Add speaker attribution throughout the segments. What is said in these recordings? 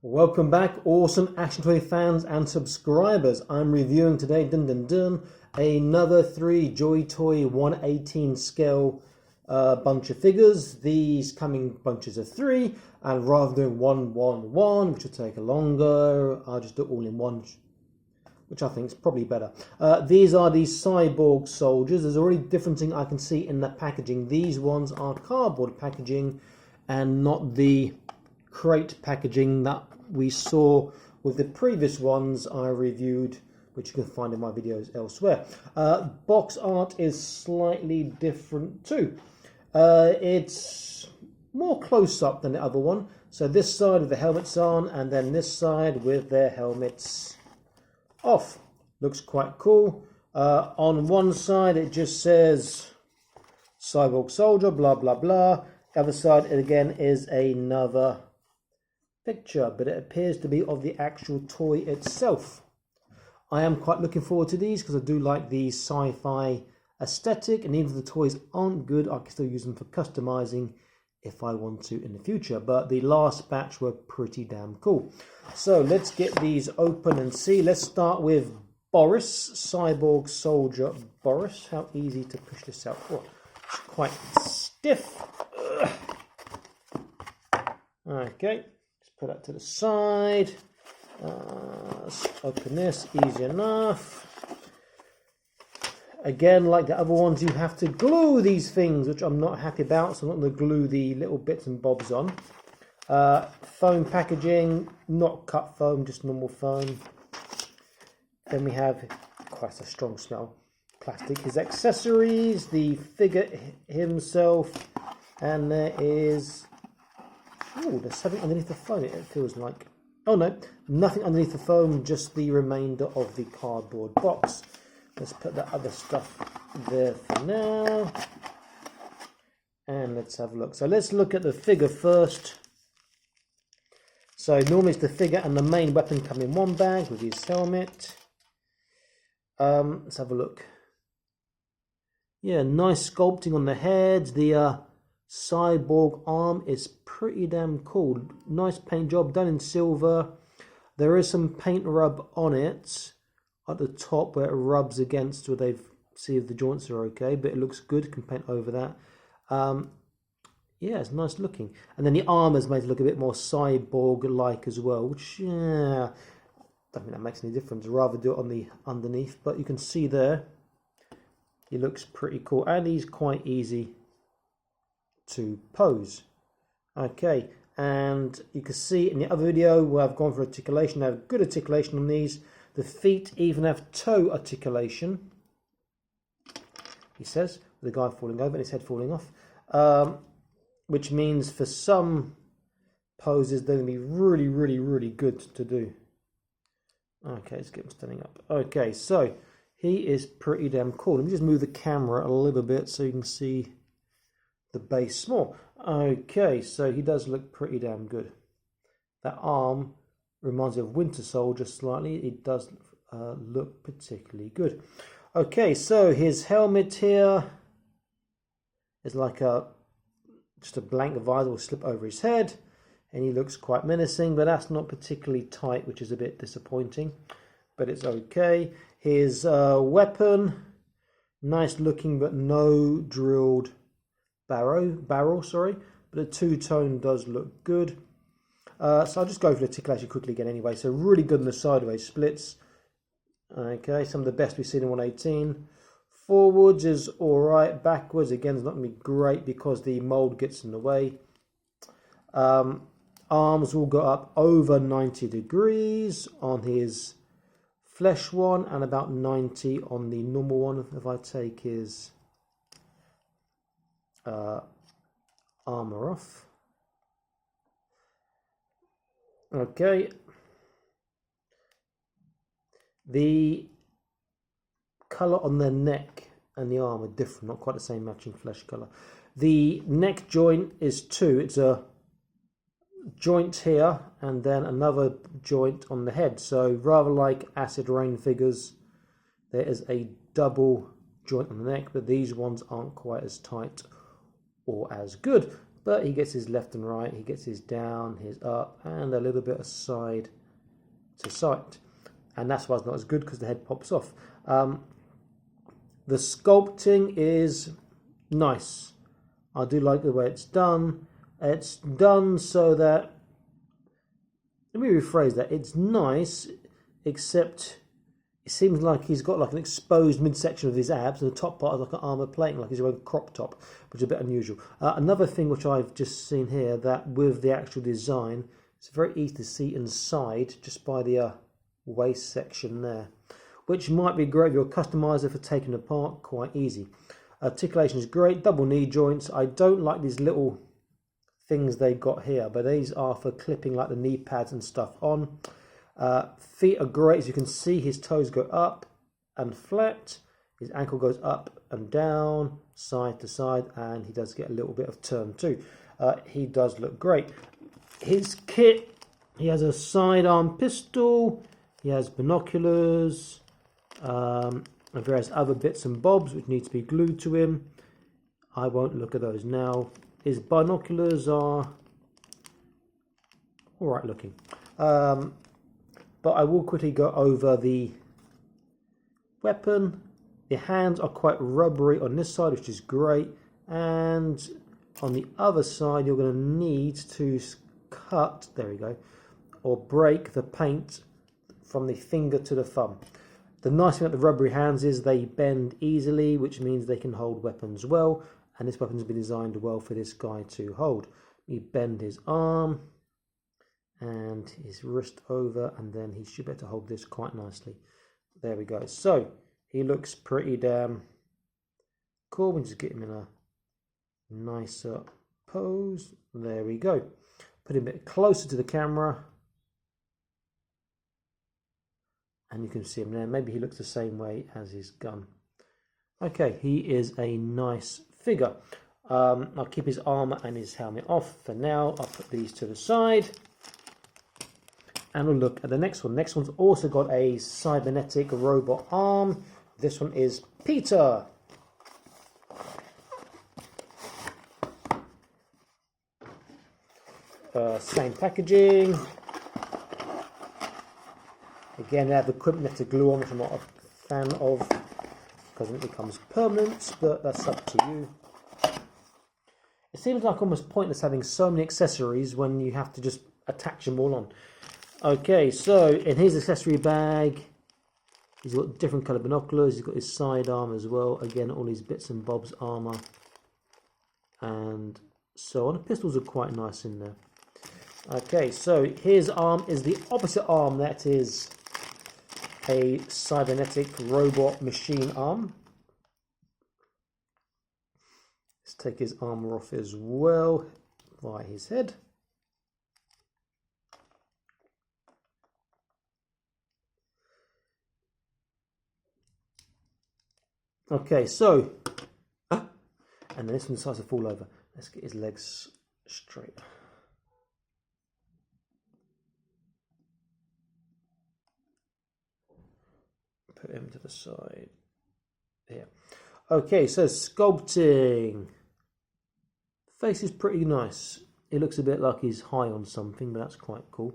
Speaker 1: Welcome back, awesome Action Toy fans and subscribers. I'm reviewing today, another 3 Joy Toy 1/18 scale bunch of figures. These coming bunches of 3, and rather than 1, which will take a longer, I'll just do it all in one, which I think is probably better. These are the Cyborg soldiers. There's already different thing I can see in the packaging. These ones are cardboard packaging and not the crate packaging that we saw with the previous ones I reviewed, which you can find in my videos elsewhere. Box art is slightly different too. It's more close up than the other one. So this side with the helmets on, and then this side with their helmets off. Looks quite cool. On one side it just says Cyborg soldier, blah blah blah. The other side again is another picture, but it appears to be of the actual toy itself. I am quite looking forward to these because I do like the sci-fi aesthetic, and even if the toys aren't good, I can still use them for customizing if I want to in the future. But the last batch were pretty damn cool. So let's get these open and see. Let's start with Boris, Cyborg Soldier Boris. How easy to push this out. Oh, it's quite stiff. Ugh. Okay. Put that to the side. Let's open this, easy enough. Again, like the other ones, you have to glue these things, which I'm not happy about, so I'm not going to glue the little bits and bobs on. Foam packaging, not cut foam, just normal foam. Then we have, quite a strong smell, plastic. His accessories, the figure himself, and there is... oh, there's something underneath the foam, it feels like. Oh no, nothing underneath the foam, just the remainder of the cardboard box. Let's put that other stuff there for now. And let's have a look. So let's look at the figure first. So normally it's the figure and the main weapon come in one bag with his helmet. Let's have a look. Yeah, nice sculpting on the head. The Cyborg arm is pretty damn cool. Nice paint job done in silver. There is some paint rub on it at the top where it rubs against, where they've see if the joints are okay, but it looks good. Can paint over that. Yeah, it's nice looking. And then the arm is made to look a bit more cyborg-like as well, which yeah, don't think that makes any difference. I'd rather do it on the underneath, but you can see there he looks pretty cool, and he's quite easy to pose. Okay, and you can see in the other video where I've gone for articulation, I have good articulation on these. The feet even have toe articulation, he says, with the guy falling over and his head falling off, which means for some poses they're going to be really good to do. Okay, let's get him standing up. Okay, so he is pretty damn cool. Let me just move the camera a little bit so you can see the base more. Okay, so he does look pretty damn good. That arm reminds me of Winter Soldier slightly. It does look particularly good. Okay, so his helmet here is like just a blank visor will slip over his head, and he looks quite menacing, but that's not particularly tight, which is a bit disappointing, but it's okay. His weapon, nice looking, but no drilled barrel, sorry, but a two-tone does look good. So I'll just go for the articulation quickly again anyway. So really good in the sideways splits. Okay, some of the best we've seen in 118. Forwards is alright. Backwards again is not going to be great because the mold gets in the way. Arms will go up over 90 degrees on his flesh one, and about 90 on the normal one. If I take his armor off. Okay. The colour on the neck and the arm are different, not quite the same matching flesh colour. The neck joint is 2. It's a joint here and then another joint on the head. So rather like Acid Rain figures, there is a double joint on the neck, but these ones aren't quite as tight or as good. But he gets his left and right, he gets his down, his up, and a little bit of side to side. And that's why it's not as good, because the head pops off. The sculpting is nice. I do like the way it's done. It's done so that, let me rephrase that, it's nice, except it seems like he's got like an exposed midsection of his abs, and the top part is like an armour plating, like he's wearing a crop top, which is a bit unusual. Another thing which I've just seen here, that with the actual design, it's very easy to see inside just by the waist section there, which might be great if you're a customizer for taking apart, quite easy. Articulation is great, double knee joints. I don't like these little things they got here, but these are for clipping like the knee pads and stuff on. Feet are great. As you can see, his toes go up and flat, his ankle goes up and down, side to side, and he does get a little bit of turn too. He does look great. His kit, he has a sidearm pistol, he has binoculars, and various other bits and bobs which need to be glued to him. I won't look at those now. His binoculars are alright looking. But I will quickly go over the weapon. The hands are quite rubbery on this side, which is great. And on the other side, you're going to need to cut, there we go, or break the paint from the finger to the thumb. The nice thing about the rubbery hands is they bend easily, which means they can hold weapons well. And this weapon's been designed well for this guy to hold. You bend his arm and his wrist over, and then he should be able to hold this quite nicely. There we go. So he looks pretty damn cool. We'll just get him in a nicer pose. There we go. Put him a bit closer to the camera, and you can see him there. Maybe he looks the same way as his gun. Okay, he is a nice figure. I'll keep his armor and his helmet off for now. I'll put these to the side. And we'll look at the next one. Next one's also got a cybernetic robot arm. This one is Peter. Same packaging. Again, they have the equipment you have to glue on, which I'm not a fan of, because it becomes permanent, but that's up to you. It seems like almost pointless having so many accessories when you have to just attach them all on. Okay, so in his accessory bag, he's got different colour binoculars, he's got his sidearm as well, again all these bits and bobs, armour, and so on. The pistols are quite nice in there. Okay, so his arm is the opposite arm, that is a cybernetic robot machine arm. Let's take his armour off as well via his head. Okay, so, and then this one decides to fall over. Let's get his legs straight. Put him to the side. Here. Okay, so sculpting. Face is pretty nice. It looks a bit like he's high on something, but that's quite cool.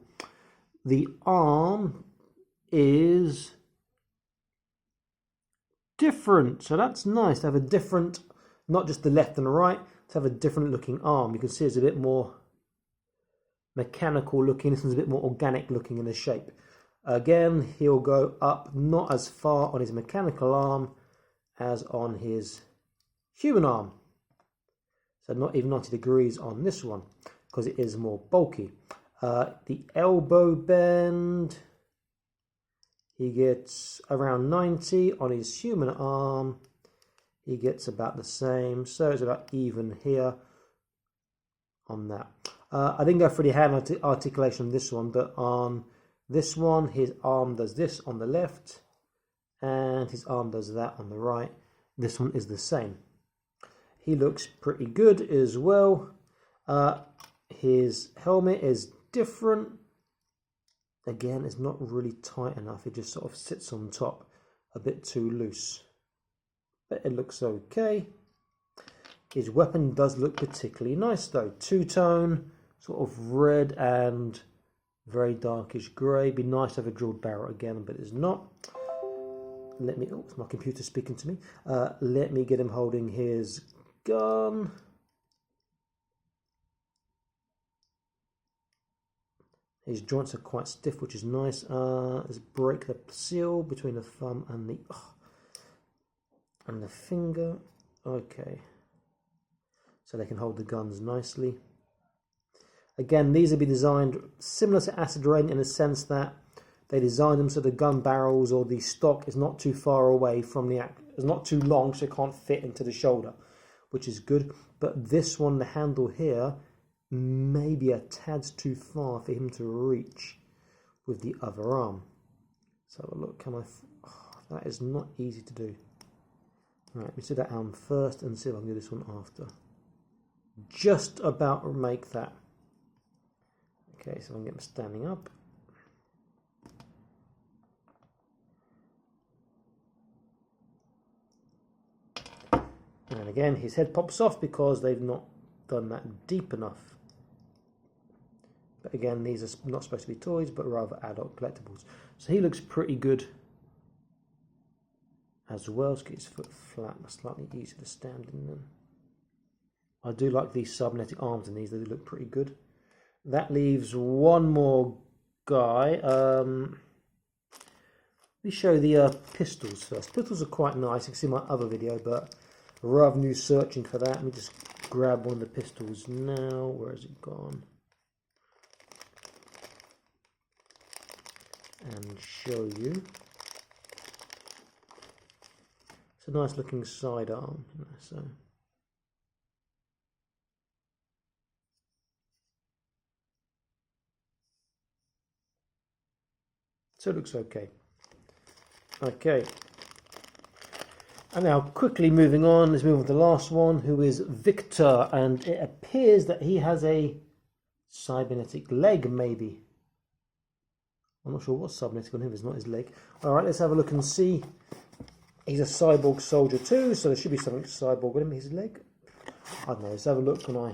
Speaker 1: The arm is different, so that's nice to have a different, not just the left and the right, to have a different looking arm. You can see it's a bit more mechanical looking. This one's a bit more organic looking in the shape. Again, he'll go up not as far on his mechanical arm as on his human arm. So not even 90 degrees on this one, because it is more bulky. The elbow bend, he gets around 90. On his human arm, he gets about the same. So it's about even here on that. I didn't go for the hand articulation on this one, but on this one, his arm does this on the left, and his arm does that on the right. This one is the same. He looks pretty good as well. His helmet is different. Again, it's not really tight enough. It just sort of sits on top, a bit too loose. But it looks okay. His weapon does look particularly nice though. Two-tone, sort of red and very darkish grey. Be nice to have a drilled barrel again, but it's not. Let me, oh, it's my computer speaking to me. Let me get him holding his gun. His joints are quite stiff, which is nice. Let's break the seal between the thumb and the finger. Okay. So they can hold the guns nicely. Again, these will be designed similar to acid rain in the sense that they design them so the gun barrels or the stock is not too far away from the it's not too long, so it can't fit into the shoulder, which is good. But this one, the handle here, may be a tad too far for him to reach with the other arm. So look, can I? That is not easy to do. Right, let me do that arm first and see if I can do this one after. Just about make that. Okay, so I can get him standing up. And again, his head pops off because they've not done that deep enough. But again, these are not supposed to be toys, but rather adult collectibles. So he looks pretty good as well. Let's get his foot flat, slightly easier to stand in them. I do like these cybernetic arms in these, they look pretty good. That leaves one more guy. Let me show the pistols first. Pistols are quite nice, you can see my other video, but rather than you searching for that, let me just grab one of the pistols now. Where has it gone? And show you. It's a nice looking sidearm, so. So it looks okay. Okay. And now quickly moving on, let's move on to the last one, who is Viktor, and it appears that he has a cybernetic leg, maybe. I'm not sure what's cybernetic on him, it's not his leg. Alright, let's have a look and see. He's a cyborg soldier too, so there should be something cyborg with him. His leg? I don't know, let's have a look when I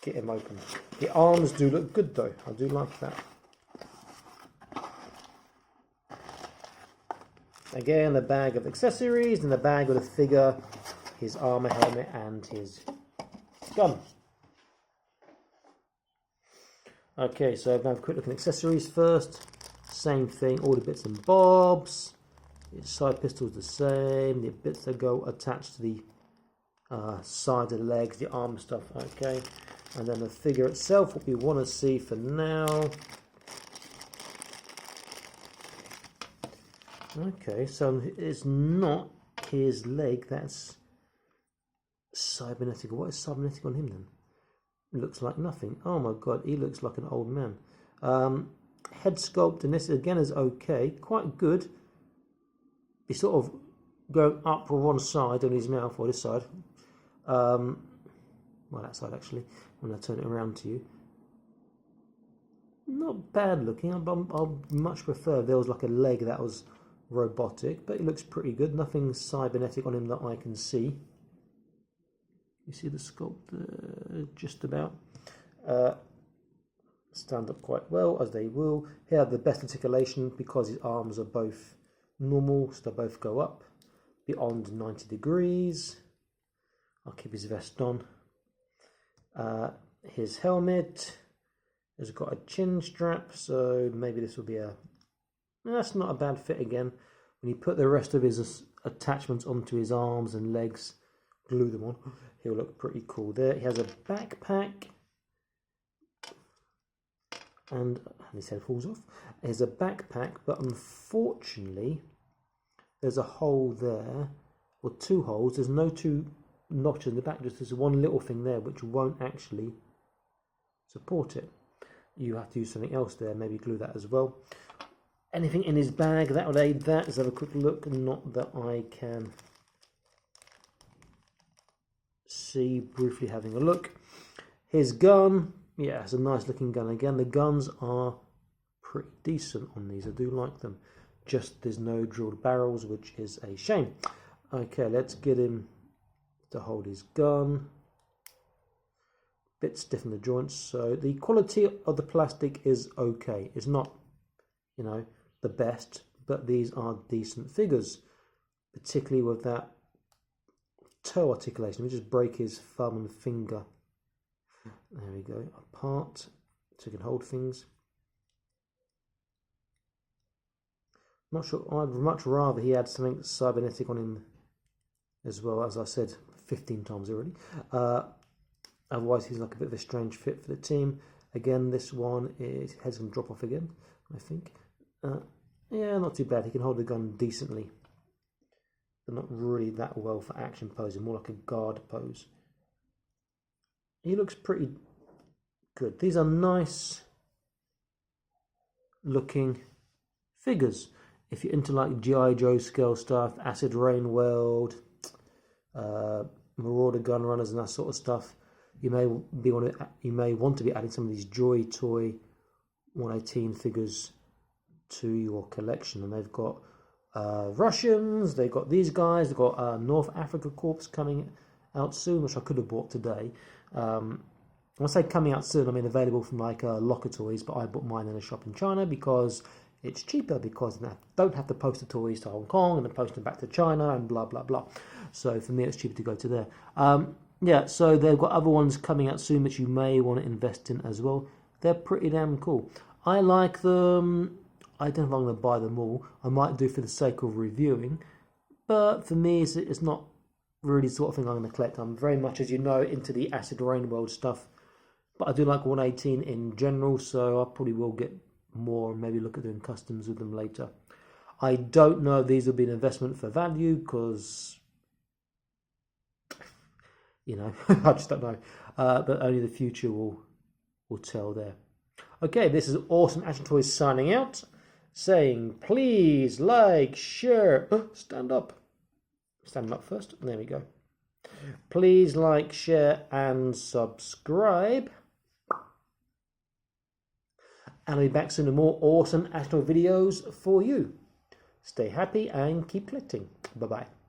Speaker 1: get him open. The arms do look good though, I do like that. Again, the bag of accessories and the bag with the figure, his armor, helmet, and his gun. Okay, so I'm going to have a quick look at accessories first. Same thing, all the bits and bobs. The side pistol's the same. The bits that go attached to the side of the legs, the arm stuff. Okay, and then the figure itself, what we want to see for now. Okay, so it's not his leg, that's cybernetic. What is cybernetic on him then? It looks like nothing. Oh my god, he looks like an old man. Head sculpt, and this again is okay, quite good. He's sort of going up on one side on his mouth, or this side. Well, that side actually, when I turn it around to you. Not bad looking, I'd much prefer if there was like a leg that was robotic, but it looks pretty good. Nothing cybernetic on him that I can see. You see the sculpt just about. Stand up quite well, as they will. Here the best articulation because his arms are both normal, so they both go up beyond 90 degrees. I'll keep his vest on. His helmet has got a chin strap, so maybe this will be a... That's not a bad fit again. When you put the rest of his attachments onto his arms and legs, glue them on, he'll look pretty cool there. He has a backpack, and his head falls off. He has a backpack, but unfortunately, there's a hole there, or two holes. There's no two notches in the back, just there's one little thing there which won't actually support it. You have to use something else there, maybe glue that as well. Anything in his bag that would aid that? Let's have a quick look. Not that I can see, briefly having a look. His gun, yeah, it's a nice looking gun again. The guns are pretty decent on these, I do like them. Just there's no drilled barrels, which is a shame. Okay, let's get him to hold his gun. Bit stiff in the joints, so the quality of the plastic is okay. It's not, you know, the best, but these are decent figures, particularly with that toe articulation. Let me just break his thumb and finger. There we go, apart, so you can hold things. Not sure, I'd much rather he had something cybernetic on him as well, as I said 15 times already. Otherwise he's like a bit of a strange fit for the team. Again, this one, his head's going to drop off again, I think. Yeah, not too bad. He can hold the gun decently, but not really that well for action posing, more like a guard pose. He looks pretty good. These are nice looking figures. If you're into like G.I. Joe scale stuff, Acid Rain World, Marauder Gun Runners and that sort of stuff, you may want to be adding some of these Joy Toy 118 figures to your collection. And they've got Russians, they've got these guys, they've got North Africa Corps coming out soon, which I could have bought today. When I say coming out soon, I mean available from like Locker Toys, but I bought mine in a shop in China because it's cheaper, because I don't have to post the toys to Hong Kong and then post them back to China and blah blah blah. So for me it's cheaper to go to there. Yeah, so they've got other ones coming out soon which you may want to invest in as well. They're pretty damn cool. I like them. I don't know if I'm going to buy them all. I might do for the sake of reviewing, but for me it's not really the sort of thing I'm going to collect. I'm very much, as you know, into the Acid Rain World stuff, but I do like 118 in general, so I probably will get more and maybe look at doing customs with them later. I don't know if these will be an investment for value, because, you know, I just don't know. But only the future will tell there. Okay, this is Awesome Action Toys signing out, saying please like, share, stand up first, there we go. Please like, share and subscribe. And I'll be back soon with more awesome Action Toy videos for you. Stay happy and keep collecting. Bye-bye.